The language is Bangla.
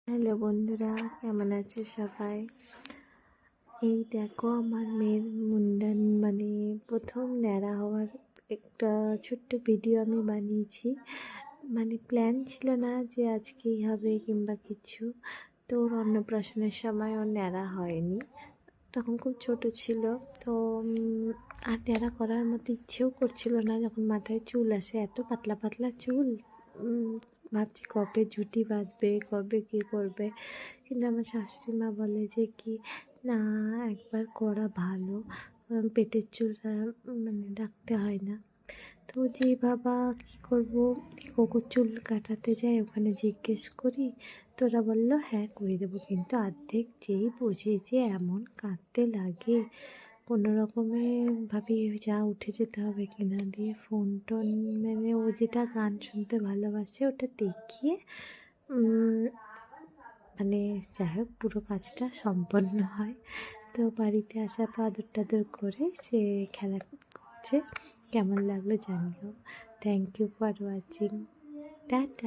হ্যালো বন্ধুরা, কেমন আছো সবাই? এই দেখো আমার মেয়ের মুন্ডান প্রথম ন্যাড়া হওয়ার একটা ছোট্ট ভিডিও আমি বানিয়েছি। প্ল্যান ছিল না যে আজকেই হবে কিংবা কিছু। তো ওর অন্নপ্রাশনের সময় ওর ন্যাড়া হয়নি, তখন খুব ছোট ছিল। তো আর ন্যাড়া করার মতো ইচ্ছেও করছিল না। যখন মাথায় চুল আসে, এত পাতলা পাতলা চুল, ভাবছি কবে জুটি বাঁধবে, কবে কী করবে। কিন্তু আমার শাশুড়ি মা বলে যে কি না, একবার করা ভালো, পেটের চুলটা রাখতে হয় না। তো যে বাবা কী করবো, কোকো চুল কাটাতে যাই, ওখানে জিজ্ঞেস করি, তোরা বললো হ্যাঁ করে দেবো। কিন্তু অর্ধেক যেই বসেছে এমন কাঁদতে লাগে, কোনো রকমে ভাবি যা উঠে যেতে হবে কিনা, দিয়ে ফোন টোন ও যেটা গান শুনতে ভালোবাসে ওটা দেখিয়ে যাই হোক পুরো কাজটা সম্পন্ন হয়। তো বাড়িতে আসার পর আদর টাদর করে সে খেলা করছে। কেমন লাগলো জানিও। Thank you for watching. Tata.